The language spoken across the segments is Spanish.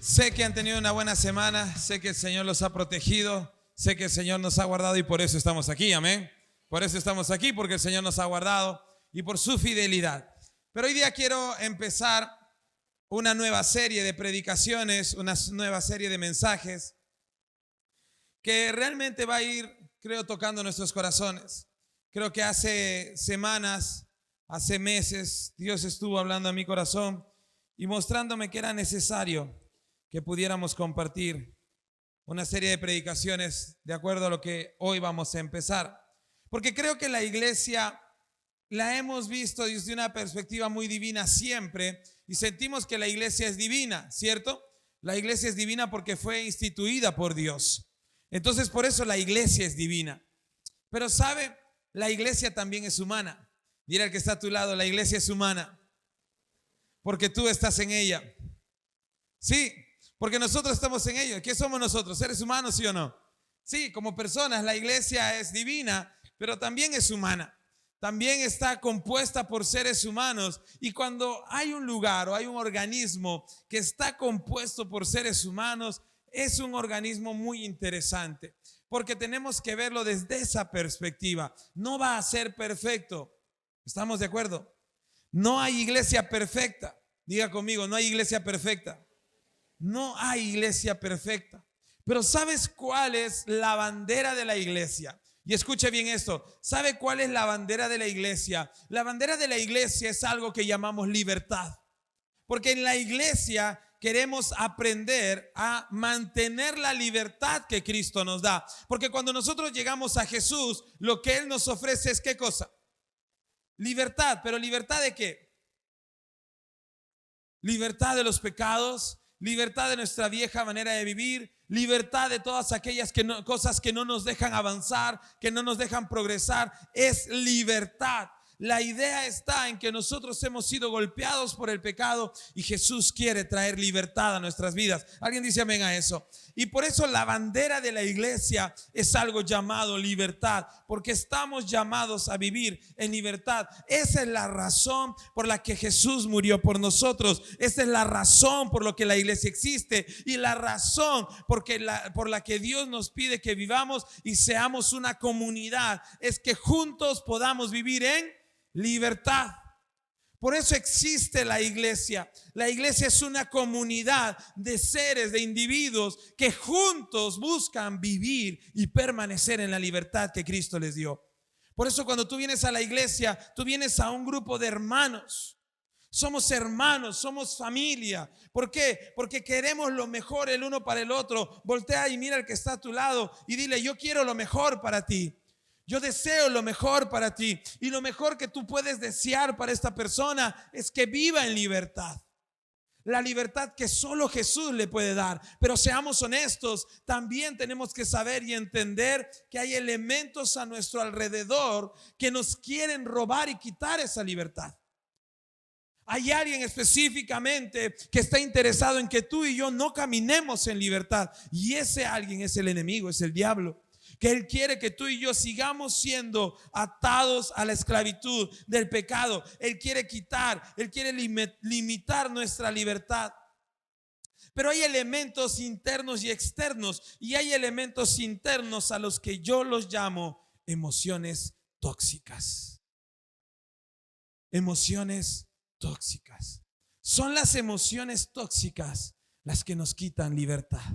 Sé que han tenido una buena semana, sé que el Señor los ha protegido, sé que el Señor nos ha guardado y por eso estamos aquí, amén. Por eso estamos aquí, porque el Señor nos ha guardado y por su fidelidad. Pero hoy día quiero empezar una nueva serie de predicaciones, una nueva serie de mensajes que realmente va a ir, creo, tocando nuestros corazones. Creo que hace semanas, hace meses, Dios estuvo hablando a mi corazón y mostrándome que era necesario que pudiéramos compartir una serie de predicaciones de acuerdo a lo que hoy vamos a empezar. Porque creo que la iglesia la hemos visto desde una perspectiva muy divina siempre y sentimos que la iglesia es divina, ¿cierto? La iglesia es divina porque fue instituida por Dios. Entonces por eso la iglesia es divina. Pero ¿sabe? La iglesia también es humana. Mira al que está a tu lado, la iglesia es humana porque tú estás en ella. Sí, porque nosotros estamos en ella. ¿Qué somos nosotros? ¿Seres humanos, sí o no? Sí, como personas la iglesia es divina, pero también es humana. También está compuesta por seres humanos. Y cuando hay un lugar o hay un organismo que está compuesto por seres humanos, es un organismo muy interesante, porque tenemos que verlo desde esa perspectiva. No va a ser perfecto. ¿Estamos de acuerdo? No hay iglesia perfecta. Diga conmigo, no hay iglesia perfecta. No hay iglesia perfecta. Pero ¿sabes cuál es la bandera de la iglesia? Y escuche bien esto. ¿Sabe cuál es la bandera de la iglesia? La bandera de la iglesia es algo que llamamos libertad. Porque en la iglesia queremos aprender a mantener la libertad que Cristo nos da. Porque cuando nosotros llegamos a Jesús, lo que Él nos ofrece es ¿qué cosa? Libertad. ¿Pero libertad de qué? Libertad de los pecados, libertad de nuestra vieja manera de vivir, libertad de todas aquellas cosas que no nos dejan avanzar, que no nos dejan progresar. Es libertad. La idea está en que nosotros hemos sido golpeados por el pecado y Jesús quiere traer libertad a nuestras vidas. ¿Alguien dice amén a eso? Y por eso la bandera de la iglesia es algo llamado libertad, porque estamos llamados a vivir en libertad. Esa es la razón por la que Jesús murió por nosotros. Esa es la razón por la que la iglesia existe y la razón por la que Dios nos pide que vivamos y seamos una comunidad. Es que juntos podamos vivir en libertad. Por eso existe la iglesia. La iglesia es una comunidad de seres, de individuos que juntos buscan vivir y permanecer en la libertad que Cristo les dio. Por eso cuando tú vienes a la iglesia, tú vienes a un grupo de hermanos. Somos hermanos, somos familia. ¿Por qué? Porque queremos lo mejor el uno para el otro. Voltea y mira al que está a tu lado y dile: yo quiero lo mejor para ti. Yo deseo lo mejor para ti. Y lo mejor que tú puedes desear para esta persona es que viva en libertad. La libertad que solo Jesús le puede dar. Pero seamos honestos, también tenemos que saber y entender que hay elementos a nuestro alrededor que nos quieren robar y quitar esa libertad. Hay alguien específicamente que está interesado en que tú y yo no caminemos en libertad. Y ese alguien es el enemigo, es el diablo. Que Él quiere que tú y yo sigamos siendo atados a la esclavitud del pecado. Él quiere quitar, Él quiere limitar nuestra libertad. Pero hay elementos internos y externos. Y hay elementos internos a los que yo los llamo emociones tóxicas. Emociones tóxicas. Son las emociones tóxicas las que nos quitan libertad.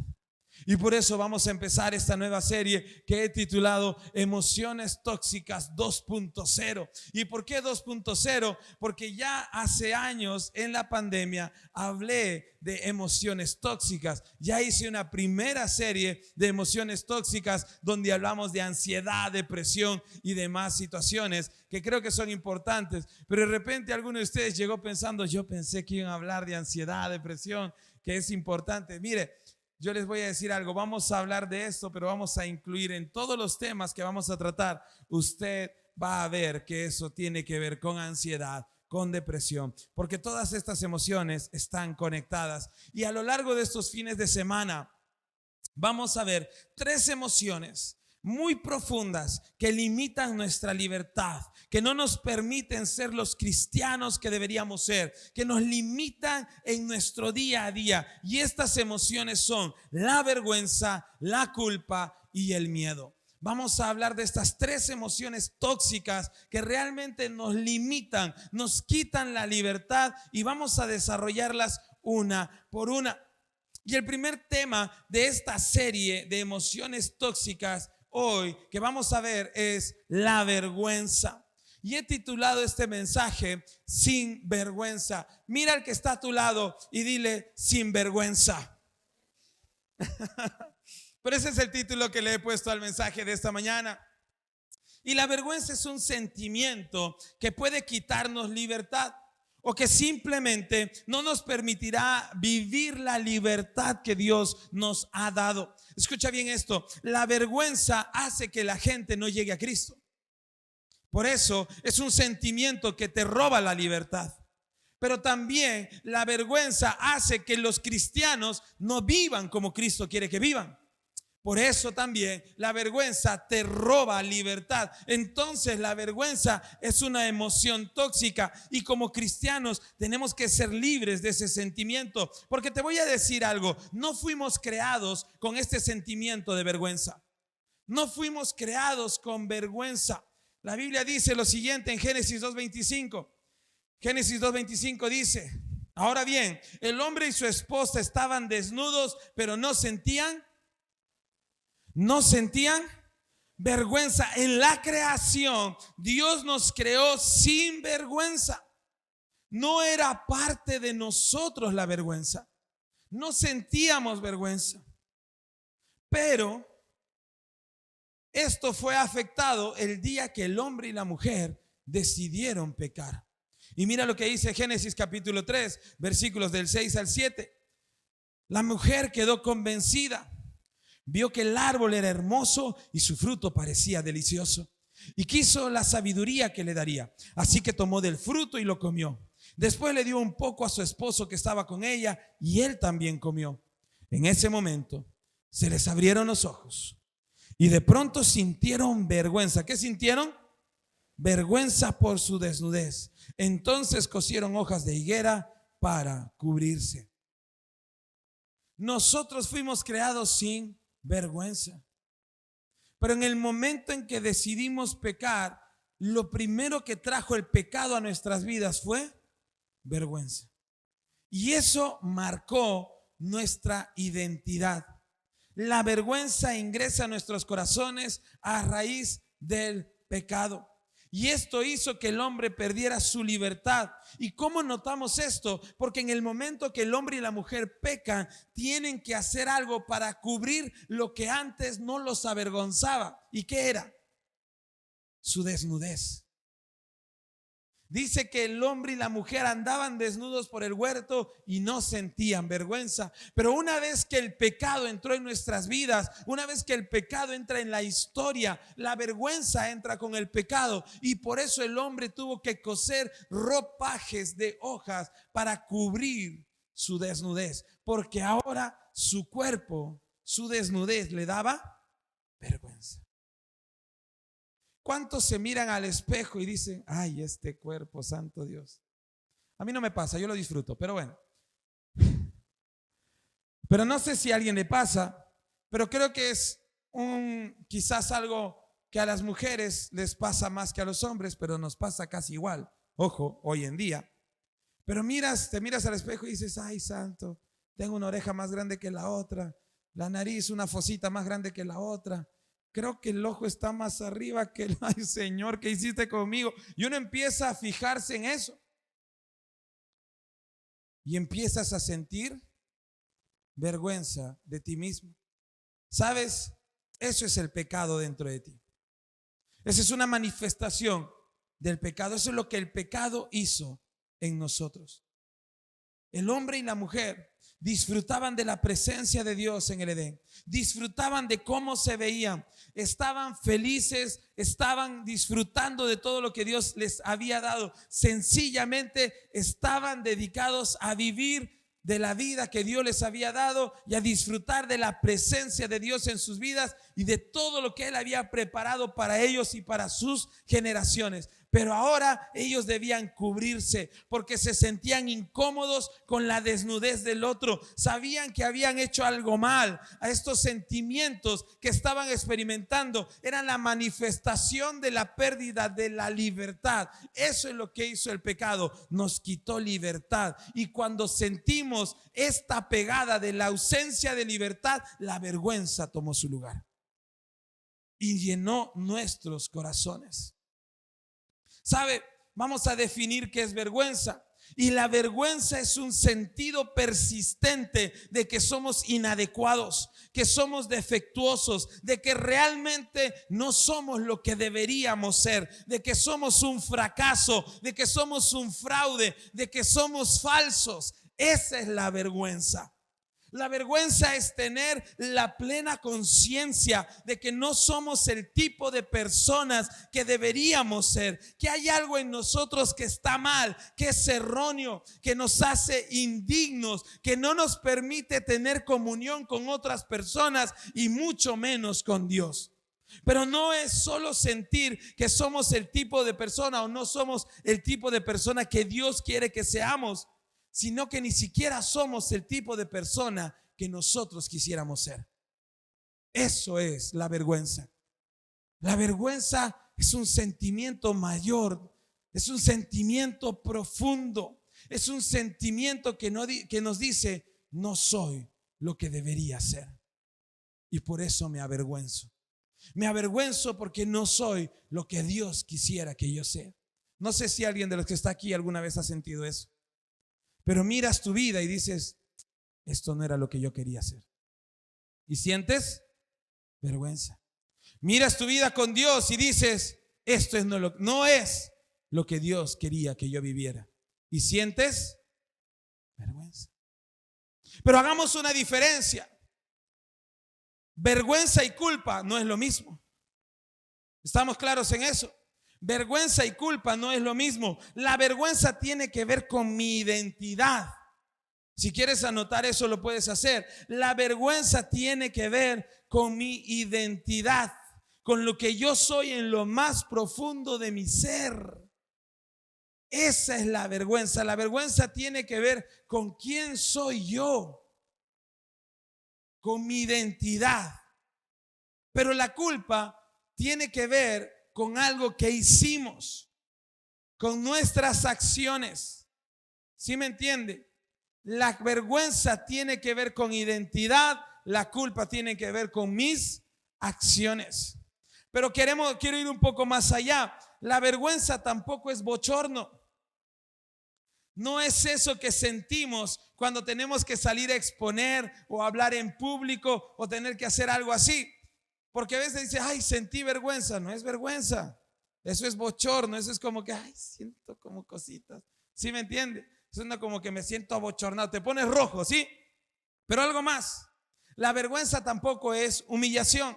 Y por eso vamos a empezar esta nueva serie que he titulado Emociones Tóxicas 2.0. ¿Y por qué 2.0? Porque ya hace años en la pandemia hablé de emociones tóxicas. Ya hice una primera serie de emociones tóxicas donde hablamos de ansiedad, depresión y demás situaciones que creo que son importantes. Pero de repente alguno de ustedes llegó pensando: yo pensé que iban a hablar de ansiedad, depresión, que es importante. Mire, yo les voy a decir algo, vamos a hablar de esto, pero vamos a incluir en todos los temas que vamos a tratar, usted va a ver que eso tiene que ver con ansiedad, con depresión, porque todas estas emociones están conectadas. Y a lo largo de estos fines de semana vamos a ver 3 emociones muy profundas que limitan nuestra libertad, que no nos permiten ser los cristianos que deberíamos ser, que nos limitan en nuestro día a día. Y estas emociones son la vergüenza, la culpa y el miedo. Vamos a hablar de estas tres emociones tóxicas que realmente nos limitan, nos quitan la libertad, y vamos a desarrollarlas una por una. Y el primer tema de esta serie de emociones tóxicas hoy que vamos a ver es la vergüenza. Y he titulado este mensaje Sin vergüenza. Mira al que está a tu lado y dile: sin vergüenza. Pero ese es el título que le he puesto al mensaje de esta mañana. Y la vergüenza es un sentimiento que puede quitarnos libertad, o que simplemente no nos permitirá vivir la libertad que Dios nos ha dado. Escucha bien esto: la vergüenza hace que la gente no llegue a Cristo. Por eso es un sentimiento que te roba la libertad. Pero también la vergüenza hace que los cristianos no vivan como Cristo quiere que vivan. Por eso también la vergüenza te roba libertad. Entonces la vergüenza es una emoción tóxica, y como cristianos tenemos que ser libres de ese sentimiento. Porque te voy a decir algo: no fuimos creados con este sentimiento de vergüenza. No fuimos creados con vergüenza. La Biblia dice lo siguiente en Génesis 2:25. Génesis 2:25 dice: ahora bien, el hombre y su esposa estaban desnudos, pero no sentían vergüenza. En la creación Dios nos creó sin vergüenza. No era parte de nosotros la vergüenza. No sentíamos vergüenza. Pero esto fue afectado el día que el hombre y la mujer decidieron pecar. Y mira lo que dice Génesis capítulo 3, versículos del 6 al 7. La mujer quedó convencida. Vio que el árbol era hermoso y su fruto parecía delicioso, y quiso la sabiduría que le daría. Así que tomó del fruto y lo comió. Después le dio un poco a su esposo que estaba con ella, y él también comió. En ese momento se les abrieron los ojos y de pronto sintieron vergüenza. ¿Qué sintieron? Vergüenza por su desnudez. Entonces cosieron hojas de higuera para cubrirse. Nosotros fuimos creados sin vergüenza. Pero en el momento en que decidimos pecar, lo primero que trajo el pecado a nuestras vidas fue vergüenza. Y eso marcó nuestra identidad. La vergüenza ingresa a nuestros corazones a raíz del pecado. Y esto hizo que el hombre perdiera su libertad. ¿Y cómo notamos esto? Porque en el momento que el hombre y la mujer pecan, tienen que hacer algo para cubrir lo que antes no los avergonzaba. ¿Y qué era? Su desnudez. Dice que el hombre y la mujer andaban desnudos por el huerto y no sentían vergüenza. Pero una vez que el pecado entró en nuestras vidas, una vez que el pecado entra en la historia, la vergüenza entra con el pecado. Y por eso el hombre tuvo que coser ropajes de hojas para cubrir su desnudez. Porque ahora su cuerpo, su desnudez le daba vergüenza. ¿Cuántos se miran al espejo y dicen: ay, este cuerpo, santo Dios? A mí no me pasa, yo lo disfruto, pero bueno. Pero no sé si a alguien le pasa, pero creo que es quizás algo que a las mujeres les pasa más que a los hombres, pero nos pasa casi igual. Ojo, hoy en día. Pero te miras al espejo y dices: ay, santo, tengo una oreja más grande que la otra, la nariz, una fosita más grande que la otra. Creo que el ojo está más arriba que el... Ay, Señor, ¿qué hiciste conmigo? Y uno empieza a fijarse en eso. Y empiezas a sentir vergüenza de ti mismo. ¿Sabes? Eso es el pecado dentro de ti. Esa es una manifestación del pecado. Eso es lo que el pecado hizo en nosotros. El hombre y la mujer disfrutaban de la presencia de Dios en el Edén. Disfrutaban de cómo se veían. Estaban felices, estaban disfrutando de todo lo que Dios les había dado. Sencillamente estaban dedicados a vivir de la vida que Dios les había dado y a disfrutar de la presencia de Dios en sus vidas. y de todo lo que Él había preparado para ellos y para sus generaciones. Pero ahora ellos debían cubrirse porque se sentían incómodos con la desnudez del otro. Sabían que habían hecho algo mal. A estos sentimientos que estaban experimentando eran la manifestación de la pérdida de la libertad. Eso es lo que hizo el pecado. Nos quitó libertad. Y cuando sentimos esta pegada de la ausencia de libertad, la vergüenza tomó su lugar y llenó nuestros corazones. ¿Sabe? Vamos a definir qué es vergüenza. Y la vergüenza es un sentido persistente de que somos inadecuados, que somos defectuosos, de que realmente no somos lo que deberíamos ser, de que somos un fracaso, de que somos un fraude, de que somos falsos. Esa es la vergüenza. La vergüenza es tener la plena conciencia de que no somos el tipo de personas que deberíamos ser, que hay algo en nosotros que está mal, que es erróneo, que nos hace indignos, que no nos permite tener comunión con otras personas y mucho menos con Dios. Pero no es solo sentir que somos el tipo de persona o no somos el tipo de persona que Dios quiere que seamos, sino que ni siquiera somos el tipo de persona que nosotros quisiéramos ser. Eso es la vergüenza. La vergüenza es un sentimiento mayor, es un sentimiento profundo, es un sentimiento que nos dice: no soy lo que debería ser. Y por eso me avergüenzo. Me avergüenzo porque no soy lo que Dios quisiera que yo sea. No sé si alguien de los que está aquí alguna vez ha sentido eso. Pero miras tu vida y dices: esto no era lo que yo quería hacer. Y sientes vergüenza. Miras tu vida con Dios y dices: esto no es lo que Dios quería que yo viviera. Y sientes vergüenza. Pero hagamos una diferencia. Vergüenza y culpa no es lo mismo. ¿Estamos claros en eso? Vergüenza y culpa no es lo mismo. La vergüenza tiene que ver con mi identidad. Si quieres anotar eso, lo puedes hacer. La vergüenza tiene que ver con mi identidad, con lo que yo soy en lo más profundo de mi ser. Esa es la vergüenza. La vergüenza tiene que ver con quién soy yo, con mi identidad. Pero la culpa tiene que ver con algo que hicimos, con nuestras acciones. ¿Sí me entiende? La vergüenza tiene que ver con identidad, la culpa tiene que ver con mis acciones. Pero quiero ir un poco más allá. La vergüenza tampoco es bochorno. No es eso que sentimos cuando tenemos que salir a exponer o hablar en público o tener que hacer algo así. Porque a veces dice: ay, sentí vergüenza. No es vergüenza, eso es bochorno. Eso es como que: ay, siento como cositas. ¿Sí me entiende? Eso no, como que me siento abochornado. Te pones rojo, ¿sí? Pero algo más. La vergüenza tampoco es humillación.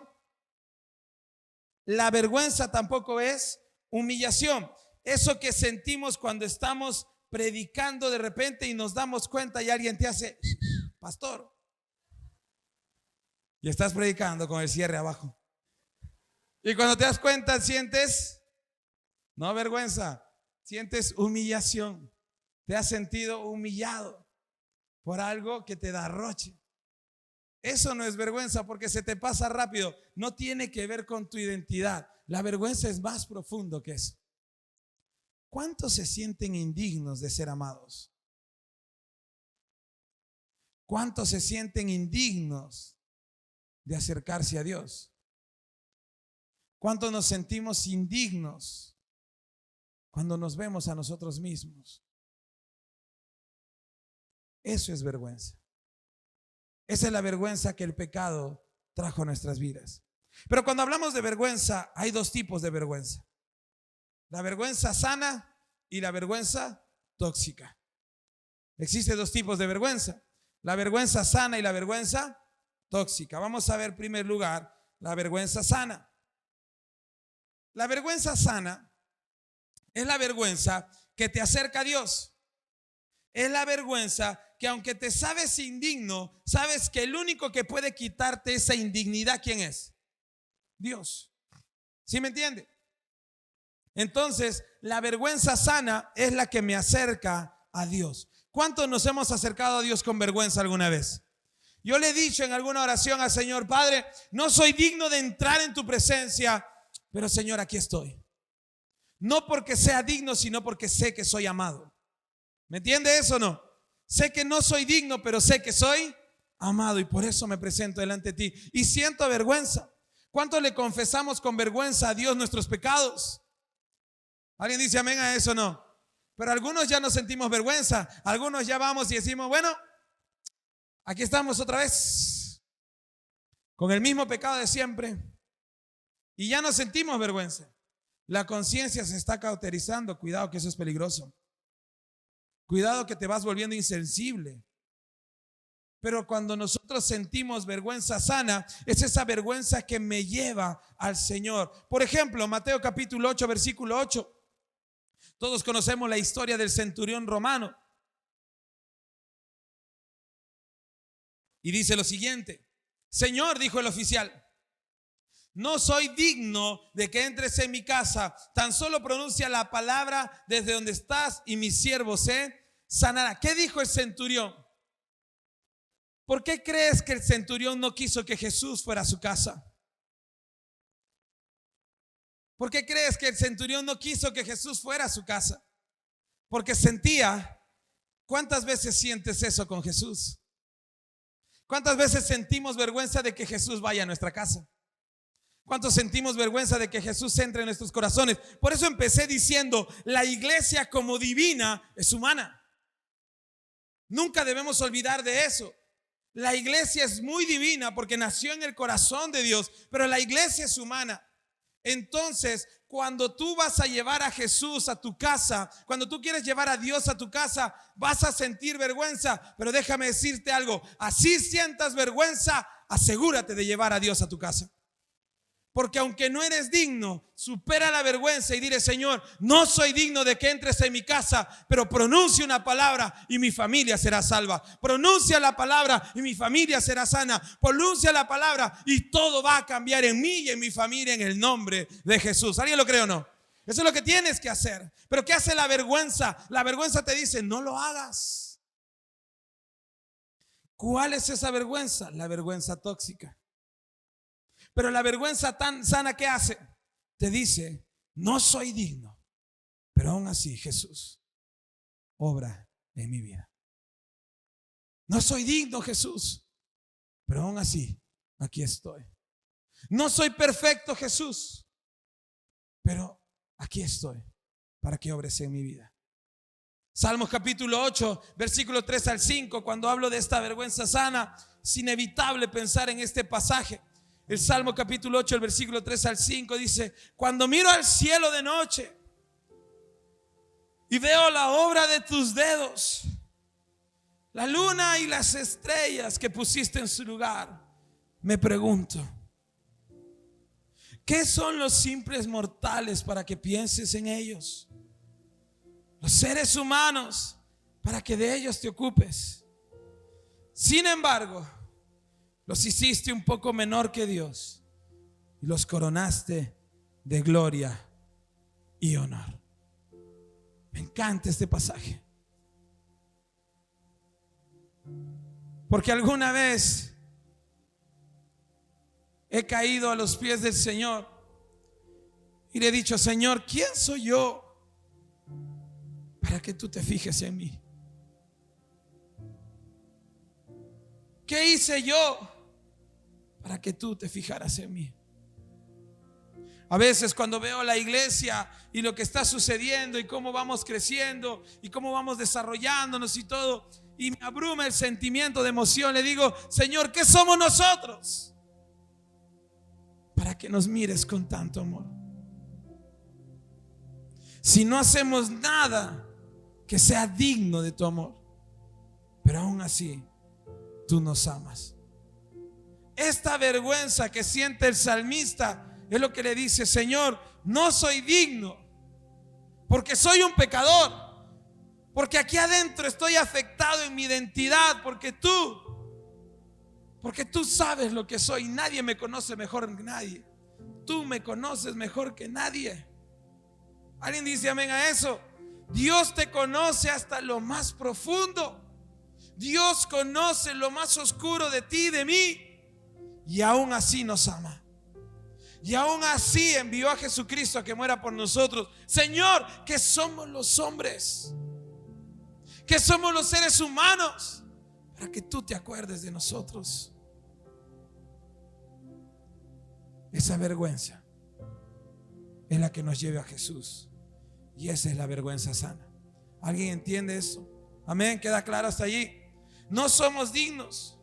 La vergüenza tampoco es humillación. Eso que sentimos cuando estamos predicando de repente y nos damos cuenta y alguien te hace: pastor. Y estás predicando con el cierre abajo. Y cuando te das cuenta sientes, no vergüenza, sientes humillación. Te has sentido humillado por algo que te da roche. Eso no es vergüenza porque se te pasa rápido. No tiene que ver con tu identidad. La vergüenza es más profundo que eso. ¿Cuántos se sienten indignos de ser amados? ¿Cuántos se sienten indignos de acercarse a Dios? ¿Cuántos nos sentimos indignos cuando nos vemos a nosotros mismos? Eso es vergüenza. Esa es la vergüenza que el pecado trajo a nuestras vidas. Pero cuando hablamos de vergüenza, hay dos tipos de vergüenza: la vergüenza sana y la vergüenza tóxica. Existen dos tipos de vergüenza: la vergüenza sana y la vergüenza tóxica. Vamos a ver en primer lugar la vergüenza sana. La vergüenza sana es la vergüenza que te acerca a Dios. Es la vergüenza que, aunque te sabes indigno, sabes que el único que puede quitarte esa indignidad, ¿quién es? Dios. ¿Sí me entiende? Entonces, la vergüenza sana es la que me acerca a Dios. ¿Cuántos nos hemos acercado a Dios con vergüenza alguna vez? Yo le he dicho en alguna oración al Señor: Padre, no soy digno de entrar en tu presencia, pero Señor, aquí estoy. No porque sea digno, sino porque sé que soy amado. ¿Me entiende eso o no? Sé que no soy digno, pero sé que soy amado, y por eso me presento delante de ti. Y siento vergüenza. ¿Cuánto le confesamos con vergüenza a Dios nuestros pecados? ¿Alguien dice amén a eso o no? Pero algunos ya no sentimos vergüenza. Algunos ya vamos y decimos: bueno, aquí estamos otra vez, con el mismo pecado de siempre, y ya no sentimos vergüenza. La conciencia se está cauterizando. Cuidado, que eso es peligroso. Cuidado, que te vas volviendo insensible. Pero cuando nosotros sentimos vergüenza sana, es esa vergüenza que me lleva al Señor. Por ejemplo, Mateo capítulo 8, versículo 8. Todos conocemos la historia del centurión romano. Y dice lo siguiente: Señor, dijo el oficial, no soy digno de que entres en mi casa. Tan solo pronuncia la palabra desde donde estás y mi siervo se sanará. ¿Qué dijo el centurión? ¿Por qué crees que el centurión no quiso que Jesús fuera a su casa? ¿Por qué crees que el centurión no quiso que Jesús fuera a su casa? Porque sentía. ¿Cuántas veces sientes eso con Jesús? ¿Cuántas veces sentimos vergüenza de que Jesús vaya a nuestra casa? ¿Cuántos sentimos vergüenza de que Jesús entre en nuestros corazones? Por eso empecé diciendo: la iglesia como divina es humana. Nunca debemos olvidar de eso. La iglesia es muy divina porque nació en el corazón de Dios, pero la iglesia es humana. Entonces, cuando tú vas a llevar a Jesús a tu casa, cuando tú quieres llevar a Dios a tu casa, vas a sentir vergüenza. Pero déjame decirte algo: así sientas vergüenza, asegúrate de llevar a Dios a tu casa. Porque aunque no eres digno, supera la vergüenza y dile: Señor, no soy digno de que entres en mi casa, pero pronuncia una palabra y mi familia será salva. Pronuncia la palabra y mi familia será sana. Pronuncia la palabra y todo va a cambiar en mí y en mi familia, en el nombre de Jesús. ¿Alguien lo cree o no? Eso es lo que tienes que hacer. Pero ¿qué hace la vergüenza? La vergüenza te dice: no lo hagas. ¿Cuál es esa vergüenza? La vergüenza tóxica. Pero la vergüenza tan sana, ¿qué hace? Te dice: no soy digno, pero aún así Jesús obra en mi vida. No soy digno, Jesús, pero aún así aquí estoy. No soy perfecto, Jesús, pero aquí estoy para que obres en mi vida. Salmos capítulo 8, versículo 3 al 5. Cuando hablo de esta vergüenza sana, es inevitable pensar en este pasaje. El Salmo capítulo 8, el versículo 3 al 5 dice: cuando miro al cielo de noche y veo la obra de tus dedos, la luna y las estrellas que pusiste en su lugar, me pregunto: ¿qué son los simples mortales para que pienses en ellos? Los seres humanos para que de ellos te ocupes. Sin embargo, los hiciste un poco menor que Dios y los coronaste de gloria y honor. Me encanta este pasaje, porque alguna vez he caído a los pies del Señor y le he dicho: Señor, ¿quién soy yo para que tú te fijes en mí? ¿Qué hice yo para que tú te fijaras en mí? A veces cuando veo la iglesia y lo que está sucediendo y cómo vamos creciendo y cómo vamos desarrollándonos y todo, y me abruma el sentimiento de emoción, le digo: Señor, ¿qué somos nosotros para que nos mires con tanto amor? Si no hacemos nada que sea digno de tu amor, pero aún así tú nos amas. Esta vergüenza que siente el salmista es lo que le dice: Señor, no soy digno porque soy un pecador, porque aquí adentro estoy afectado en mi identidad, porque tú sabes lo que soy. Nadie me conoce mejor que nadie. Tú me conoces mejor que nadie. ¿Alguien dice amén a eso? Dios te conoce hasta lo más profundo. Dios conoce lo más oscuro de ti y de mí. Y aún así nos ama. Y aún así envió a Jesucristo a que muera por nosotros. Señor, que somos los hombres, que somos los seres humanos, para que tú te acuerdes de nosotros. Esa vergüenza es la que nos lleva a Jesús. Y esa es la vergüenza sana. ¿Alguien entiende eso? Amén, ¿queda claro hasta allí? No somos dignos.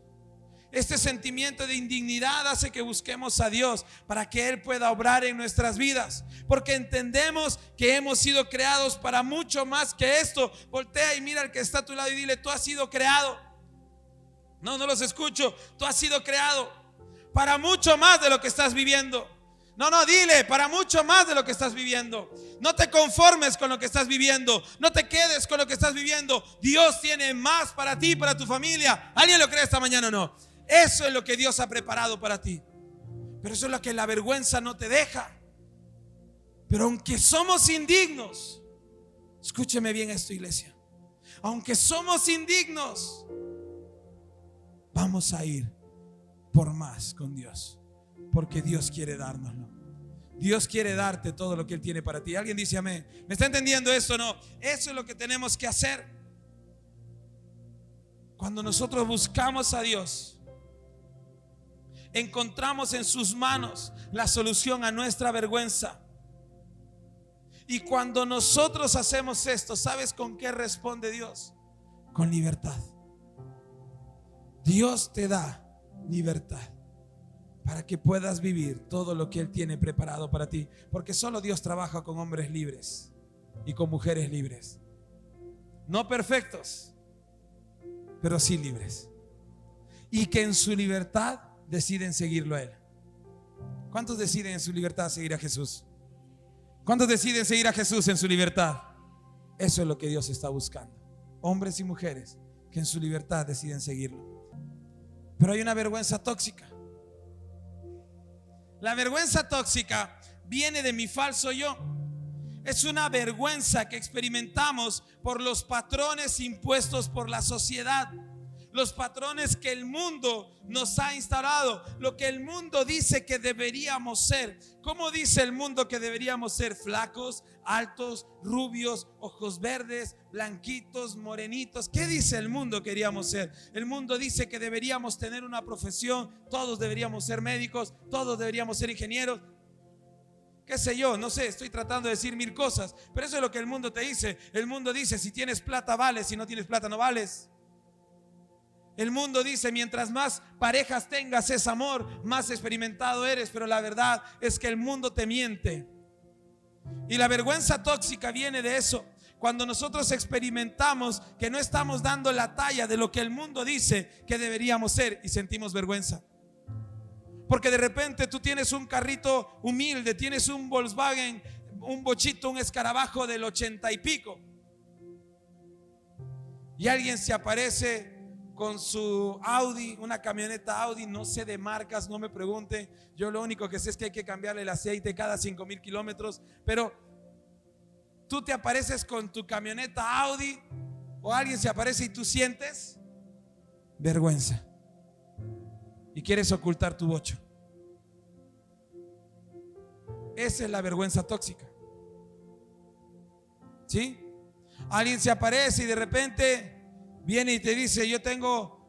Este sentimiento de indignidad hace que busquemos a Dios para que Él pueda obrar en nuestras vidas, porque entendemos que hemos sido creados para mucho más que esto. Voltea y mira al que está a tu lado y dile: tú has sido creado. No los escucho. Tú has sido creado para mucho más de lo que estás viviendo. Dile: para mucho más de lo que estás viviendo. No te conformes con lo que estás viviendo. No te quedes con lo que estás viviendo. Dios tiene más para ti, para tu familia. ¿Alguien lo cree esta mañana o no? Eso es lo que Dios ha preparado para ti. Pero eso es lo que la vergüenza no te deja. Pero aunque somos indignos, escúcheme bien esto, iglesia, aunque somos indignos, vamos a ir por más con Dios, porque Dios quiere dárnoslo. Dios quiere darte todo lo que Él tiene para ti. ¿Alguien dice amén? ¿Me está entendiendo esto o no? Eso es lo que tenemos que hacer. Cuando nosotros buscamos a Dios, encontramos en sus manos la solución a nuestra vergüenza. Y cuando nosotros hacemos esto, ¿sabes con qué responde Dios? Con libertad. Dios te da libertad para que puedas vivir todo lo que Él tiene preparado para ti, porque solo Dios trabaja con hombres libres y con mujeres libres. No perfectos, pero sí libres, y que en su libertad deciden seguirlo a Él. ¿Cuántos deciden en su libertad seguir a Jesús? ¿Cuántos deciden seguir a Jesús en su libertad? Eso es lo que Dios está buscando. Hombres y mujeres que en su libertad deciden seguirlo. Pero hay una vergüenza tóxica. La vergüenza tóxica viene de mi falso yo. Es una vergüenza que experimentamos por los patrones impuestos por la sociedad, los patrones que el mundo nos ha instalado, lo que el mundo dice que deberíamos ser. ¿Cómo dice el mundo que deberíamos ser? Flacos, altos, rubios, ojos verdes, blanquitos, morenitos. ¿Qué dice el mundo que queríamos ser? El mundo dice que deberíamos tener una profesión, todos deberíamos ser médicos, todos deberíamos ser ingenieros. Qué sé yo, no sé, estoy tratando de decir mil cosas, pero eso es lo que el mundo te dice. El mundo dice: si tienes plata vales, si no tienes plata no vales. El mundo dice: mientras más parejas tengas es amor, más experimentado eres. Pero la verdad es que el mundo te miente. Y la vergüenza tóxica viene de eso. Cuando nosotros experimentamos que no estamos dando la talla de lo que el mundo dice que deberíamos ser, y sentimos vergüenza. Porque de repente tú tienes un carrito humilde, tienes un Volkswagen, un bochito, un escarabajo del 80 y pico, y alguien se aparece con su Audi, una camioneta Audi, no sé de marcas, no me pregunte. Yo lo único que sé es que hay que cambiarle el aceite cada 5,000 kilómetros. Pero tú te apareces con tu camioneta Audi, o alguien se aparece y tú sientes vergüenza y quieres ocultar tu bocho. Esa es la vergüenza tóxica. ¿Sí? Alguien se aparece y de repente viene y te dice: yo tengo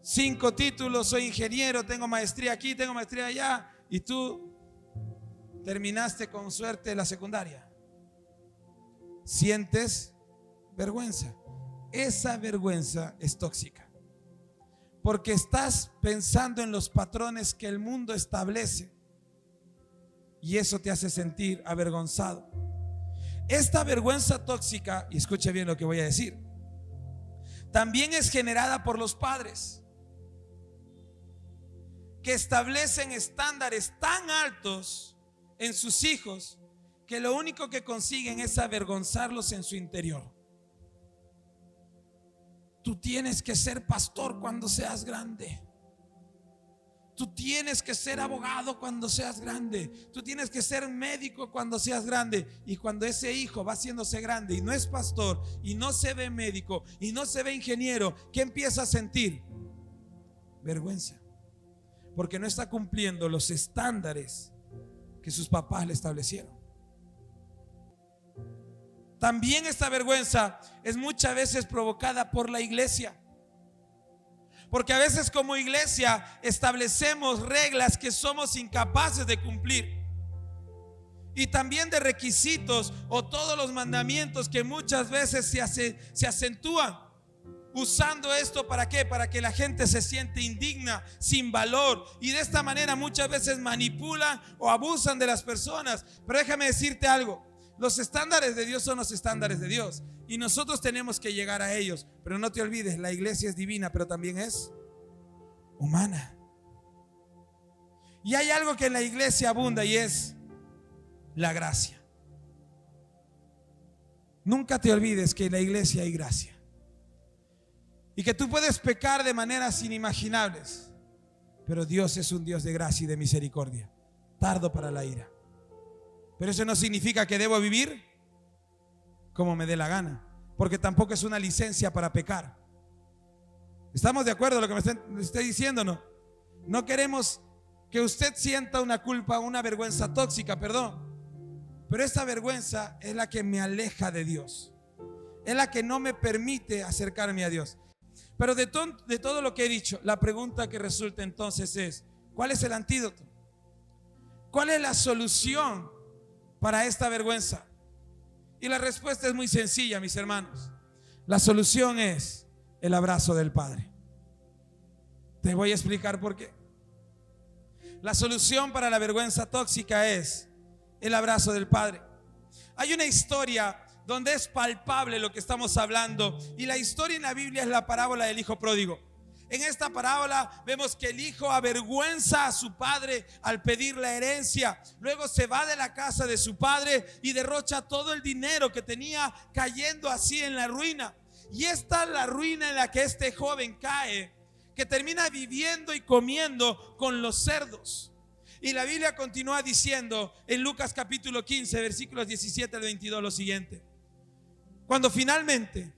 5 títulos, soy ingeniero, tengo maestría aquí, tengo maestría allá, y tú terminaste con suerte la secundaria. Sientes vergüenza. Esa vergüenza es tóxica, porque estás pensando en los patrones que el mundo establece, y eso te hace sentir avergonzado. Esta vergüenza tóxica, y escuche bien lo que voy a decir, también es generada por los padres, que establecen estándares tan altos en sus hijos que lo único que consiguen es avergonzarlos en su interior. Tú tienes que ser pastor cuando seas grande. Tú tienes que ser abogado cuando seas grande. Tú tienes que ser médico cuando seas grande. Y cuando ese hijo va haciéndose grande y no es pastor, y no se ve médico, y no se ve ingeniero, ¿qué empieza a sentir? Vergüenza. Porque no está cumpliendo los estándares que sus papás le establecieron. También esta vergüenza es muchas veces provocada por la iglesia. Porque a veces como iglesia establecemos reglas que somos incapaces de cumplir. Y también de requisitos o todos los mandamientos que muchas veces se acentúan. Usando esto ¿para qué? Para que la gente se siente indigna, sin valor. Y de esta manera muchas veces manipulan o abusan de las personas. Pero déjame decirte algo. Los estándares de Dios son los estándares de Dios. Y nosotros tenemos que llegar a ellos. Pero no te olvides, la iglesia es divina, pero también es humana. Y hay algo que en la iglesia abunda y es la gracia. Nunca te olvides que en la iglesia hay gracia. Y que tú puedes pecar de maneras inimaginables. Pero Dios es un Dios de gracia y de misericordia, tardo para la ira. Pero eso no significa que debo vivir como me dé la gana, porque tampoco es una licencia para pecar. ¿Estamos de acuerdo en lo que me esté diciendo? No, no queremos que usted sienta una culpa, una vergüenza tóxica, perdón. Pero esta vergüenza es la que me aleja de Dios, es la que no me permite acercarme a Dios. Pero de todo lo que he dicho, la pregunta que resulta entonces es: ¿cuál es el antídoto? ¿Cuál es la solución para esta vergüenza? Y la respuesta es muy sencilla, mis hermanos. La solución es el abrazo del Padre. Te voy a explicar por qué. La solución para la vergüenza tóxica es el abrazo del Padre. Hay una historia donde es palpable lo que estamos hablando, y la historia en la Biblia es la parábola del hijo pródigo. En esta parábola vemos que el hijo avergüenza a su padre al pedir la herencia. Luego se va de la casa de su padre y derrocha todo el dinero que tenía, cayendo así en la ruina. Y esta es la ruina en la que este joven cae, que termina viviendo y comiendo con los cerdos. Y la Biblia continúa diciendo en Lucas capítulo 15, versículos 17 al 22 lo siguiente: cuando finalmente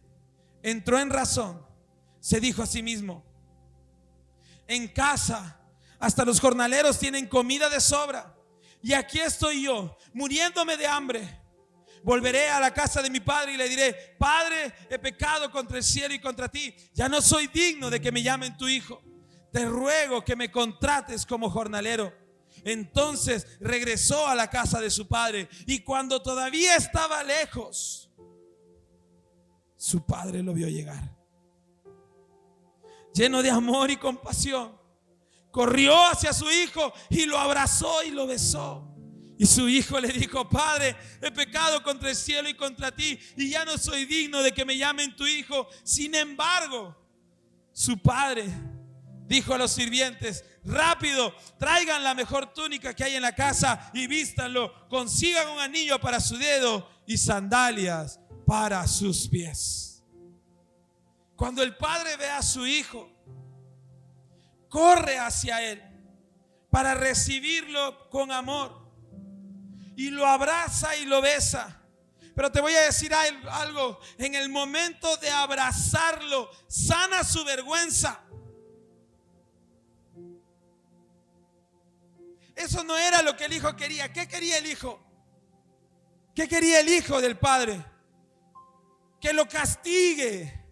entró en razón, se dijo a sí mismo: en casa hasta los jornaleros tienen comida de sobra, y aquí estoy yo muriéndome de hambre. Volveré a la casa de mi padre y le diré: Padre, he pecado contra el cielo y contra ti, ya no soy digno de que me llamen tu hijo. Te ruego que me contrates como jornalero. Entonces regresó a la casa de su padre, y cuando todavía estaba lejos, su padre lo vio llegar. Lleno de amor y compasión, corrió hacia su hijo y lo abrazó y lo besó. Y su hijo le dijo: Padre, he pecado contra el cielo y contra ti, y ya no soy digno de que me llamen tu hijo. Sin embargo, su padre dijo a los sirvientes: rápido, traigan la mejor túnica que hay en la casa y vístanlo. Consigan un anillo para su dedo y sandalias para sus pies. Cuando el padre ve a su hijo, corre hacia él para recibirlo con amor y lo abraza y lo besa. Pero te voy a decir algo: en el momento de abrazarlo, sana su vergüenza. Eso no era lo que el hijo quería. ¿Qué quería el hijo? ¿Qué quería el hijo del padre? Que lo castigue,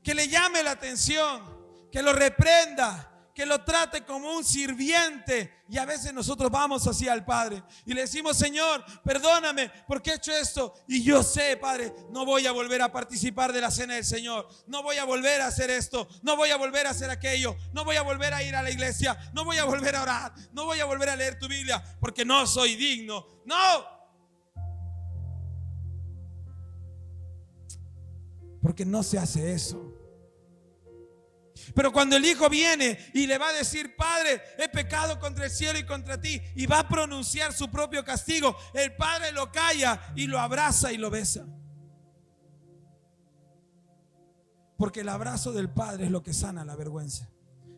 que le llame la atención, que lo reprenda, que lo trate como un sirviente. Y a veces nosotros vamos así al Padre y le decimos: Señor, perdóname porque he hecho esto, y yo sé, Padre, no voy a volver a participar de la cena del Señor, no voy a volver a hacer esto, no voy a volver a hacer aquello, no voy a volver a ir a la iglesia, no voy a volver a orar, no voy a volver a leer tu Biblia porque no soy digno. No, porque no se hace eso. Pero cuando el hijo viene y le va a decir: Padre, he pecado contra el cielo y contra ti, y va a pronunciar su propio castigo, el padre lo calla y lo abraza y lo besa. Porque el abrazo del padre es lo que sana la vergüenza.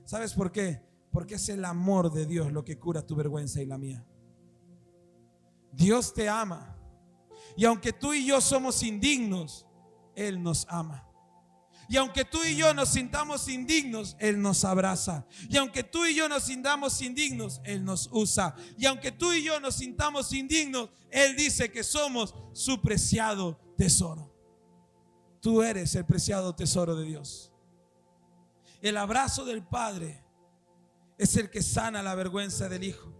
¿Sabes por qué? Porque es el amor de Dios lo que cura tu vergüenza y la mía. Dios te ama. Y aunque tú y yo somos indignos, Él nos ama. Y aunque tú y yo nos sintamos indignos, Él nos abraza. Y aunque tú y yo nos sintamos indignos, Él nos usa. Y aunque tú y yo nos sintamos indignos, Él dice que somos su preciado tesoro. Tú eres el preciado tesoro de Dios. El abrazo del Padre es el que sana la vergüenza del Hijo.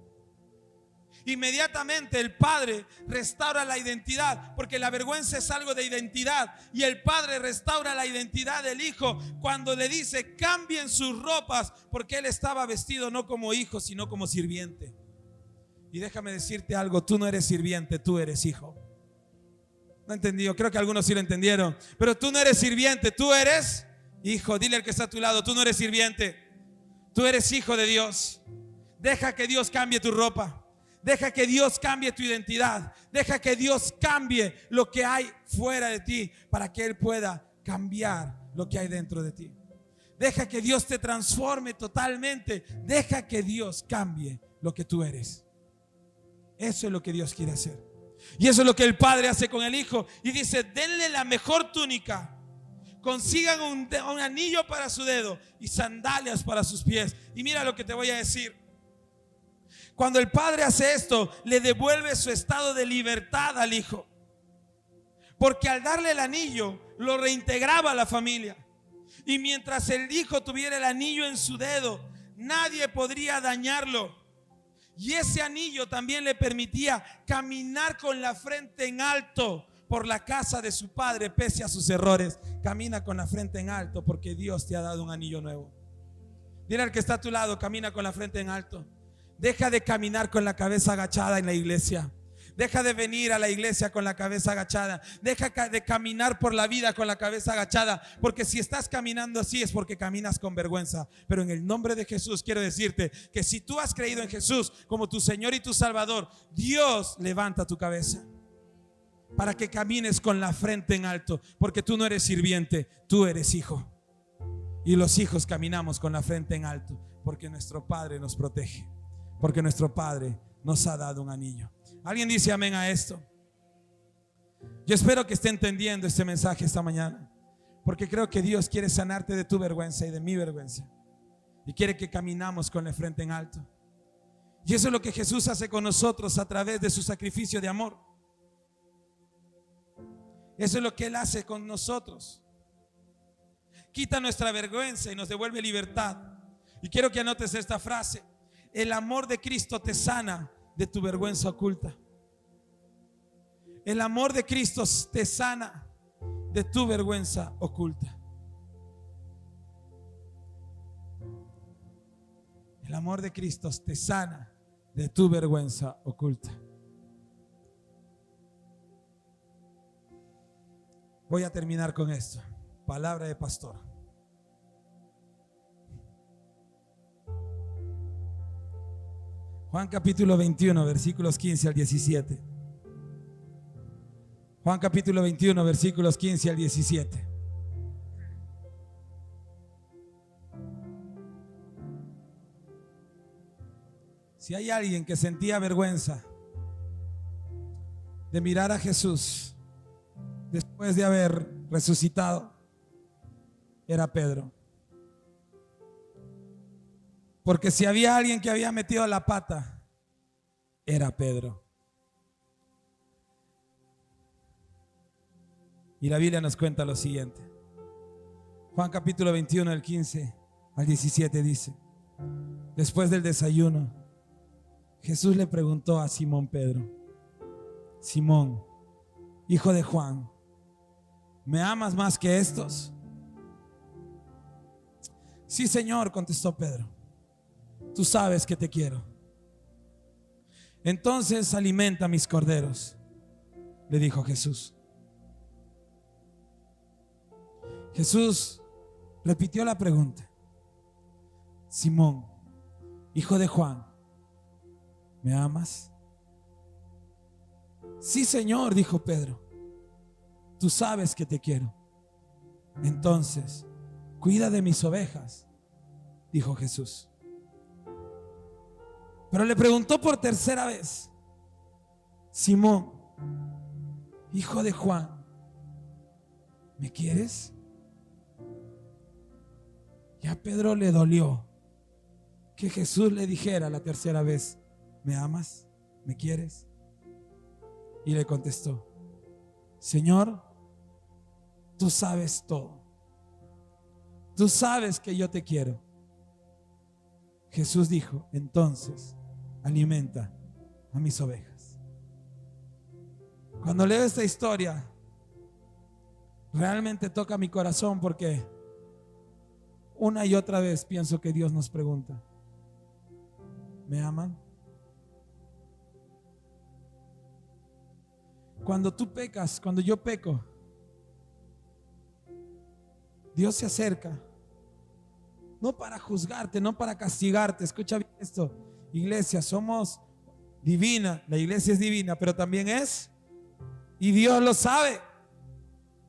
Inmediatamente el Padre restaura la identidad, porque la vergüenza es algo de identidad, y el Padre restaura la identidad del Hijo cuando le dice: cambien sus ropas, porque Él estaba vestido no como hijo, sino como sirviente. Y déjame decirte algo: tú no eres sirviente, tú eres hijo. No entendido, creo que algunos sí lo entendieron, pero tú no eres sirviente, tú eres hijo. Dile al que está a tu lado: tú no eres sirviente, tú eres hijo de Dios. Deja que Dios cambie tu ropa. Deja que Dios cambie tu identidad. Deja que Dios cambie lo que hay fuera de ti, para que Él pueda cambiar lo que hay dentro de ti. Deja que Dios te transforme totalmente. Deja que Dios cambie lo que tú eres. Eso es lo que Dios quiere hacer. Y eso es lo que el Padre hace con el Hijo. Y dice: denle la mejor túnica, consigan un anillo para su dedo y sandalias para sus pies. Y mira lo que te voy a decir. Cuando el Padre hace esto, le devuelve su estado de libertad al Hijo, porque al darle el anillo lo reintegraba a la familia. Y mientras el Hijo tuviera el anillo en su dedo, nadie podría dañarlo. Y ese anillo también le permitía caminar con la frente en alto por la casa de su Padre, pese a sus errores. Camina con la frente en alto, porque Dios te ha dado un anillo nuevo. Dile al que está a tu lado: camina con la frente en alto. Deja de caminar con la cabeza agachada en la iglesia. Deja de venir a la iglesia con la cabeza agachada. Deja de caminar por la vida con la cabeza agachada, porque si estás caminando así es porque caminas con vergüenza. Pero en el nombre de Jesús quiero decirte que si tú has creído en Jesús como tu Señor y tu Salvador, Dios levanta tu cabeza para que camines con la frente en alto, porque tú no eres sirviente, tú eres hijo. Y los hijos caminamos con la frente en alto porque nuestro Padre nos protege, porque nuestro Padre nos ha dado un anillo. ¿Alguien dice amén a esto? Yo espero que esté entendiendo este mensaje esta mañana, porque creo que Dios quiere sanarte de tu vergüenza y de mi vergüenza, y quiere que caminamos con la frente en alto. Y eso es lo que Jesús hace con nosotros a través de su sacrificio de amor. Eso es lo que Él hace con nosotros. Quita nuestra vergüenza y nos devuelve libertad. Y quiero que anotes esta frase: el amor de Cristo te sana de tu vergüenza oculta. El amor de Cristo te sana de tu vergüenza oculta. El amor de Cristo te sana de tu vergüenza oculta. Voy a terminar con esto. Palabra de pastor. Juan capítulo 21, versículos 15 al 17. Juan capítulo 21, versículos 15 al 17. Si hay alguien que sentía vergüenza de mirar a Jesús después de haber resucitado, era Pedro. Porque si había alguien que había metido la pata, era Pedro. Y la Biblia nos cuenta lo siguiente. Juan capítulo 21, del 15 al 17 dice: después del desayuno, Jesús le preguntó a Simón Pedro: Simón, hijo de Juan, ¿me amas más que estos? Sí, Señor, contestó Pedro. Tú sabes que te quiero. Entonces alimenta mis corderos, le dijo Jesús. Jesús repitió la pregunta: Simón, hijo de Juan, ¿me amas? Sí, Señor, dijo Pedro. Tú sabes que te quiero. Entonces, cuida de mis ovejas. dijo Jesús. Pero le preguntó por tercera vez: Simón, hijo de Juan, ¿me quieres? Y a Pedro le dolió que Jesús le dijera la tercera vez: ¿me amas? ¿Me quieres? Y le contestó: Señor, tú sabes todo. Tú sabes que yo te quiero. Jesús dijo: entonces alimenta a mis ovejas. Cuando leo esta historia, realmente toca mi corazón, porque una y otra vez pienso que Dios nos pregunta: ¿me aman? Cuando tú pecas, cuando yo peco, Dios se acerca, no para juzgarte, no para castigarte. Escucha bien esto, iglesia, somos divina, la iglesia es divina, pero también es, y Dios lo sabe.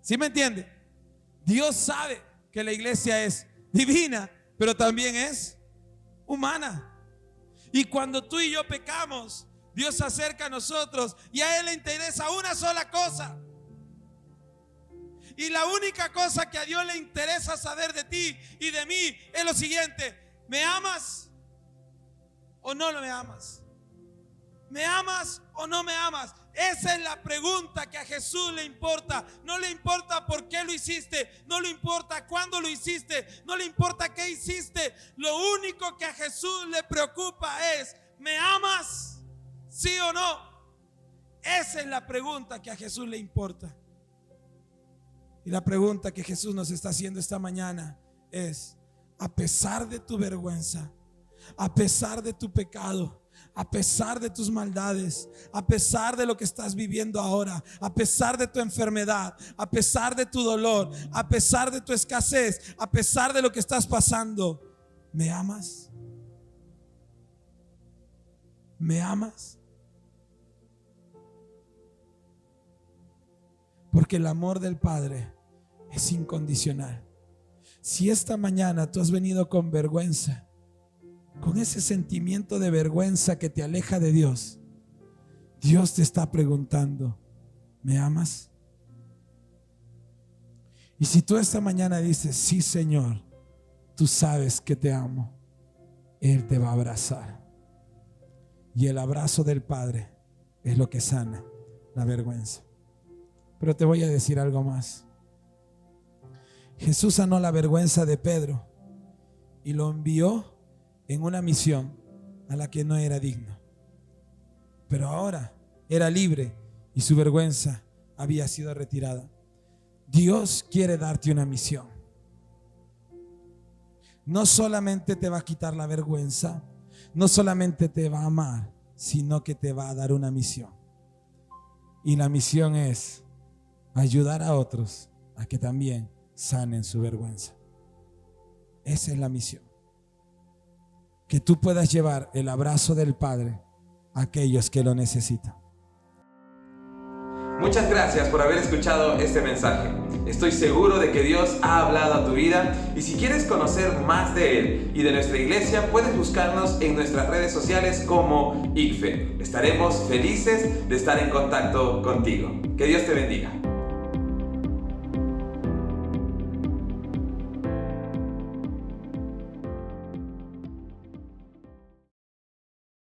¿Sí me entiende? Dios sabe que la iglesia es divina, pero también es humana. Y cuando tú y yo pecamos, Dios se acerca a nosotros y a Él le interesa una sola cosa. Y la única cosa que a Dios le interesa saber de ti y de mí es lo siguiente: ¿me amas o no me amas? ¿Me amas o no me amas? Esa es la pregunta que a Jesús le importa. No le importa por qué lo hiciste, no le importa cuándo lo hiciste, no le importa qué hiciste. Lo único que a Jesús le preocupa es: ¿me amas? ¿Sí o no? Esa es la pregunta que a Jesús le importa. Y la pregunta que Jesús nos está haciendo esta mañana es: a pesar de tu vergüenza, a pesar de tu pecado, a pesar de tus maldades, a pesar de lo que estás viviendo ahora, a pesar de tu enfermedad, a pesar de tu dolor, a pesar de tu escasez, a pesar de lo que estás pasando, ¿me amas? ¿Me amas? Porque el amor del Padre es incondicional. Si esta mañana tú has venido con vergüenza, con ese sentimiento de vergüenza que te aleja de Dios, Dios te está preguntando: ¿me amas? Y si tú esta mañana dices: sí, Señor, tú sabes que te amo, Él te va a abrazar. Y el abrazo del Padre es lo que sana la vergüenza. Pero te voy a decir algo más. Jesús sanó la vergüenza de Pedro y lo envió en una misión a la que no era digno. Pero ahora era libre y su vergüenza había sido retirada. Dios quiere darte una misión. No solamente te va a quitar la vergüenza, no solamente te va a amar, sino que te va a dar una misión. Y la misión es ayudar a otros a que también sanen su vergüenza. Esa es la misión. Que tú puedas llevar el abrazo del Padre a aquellos que lo necesitan. Muchas gracias por haber escuchado este mensaje. Estoy seguro de que Dios ha hablado a tu vida, y si quieres conocer más de Él y de nuestra iglesia, puedes buscarnos en nuestras redes sociales como ICFE. Estaremos felices de estar en contacto contigo. Que Dios te bendiga.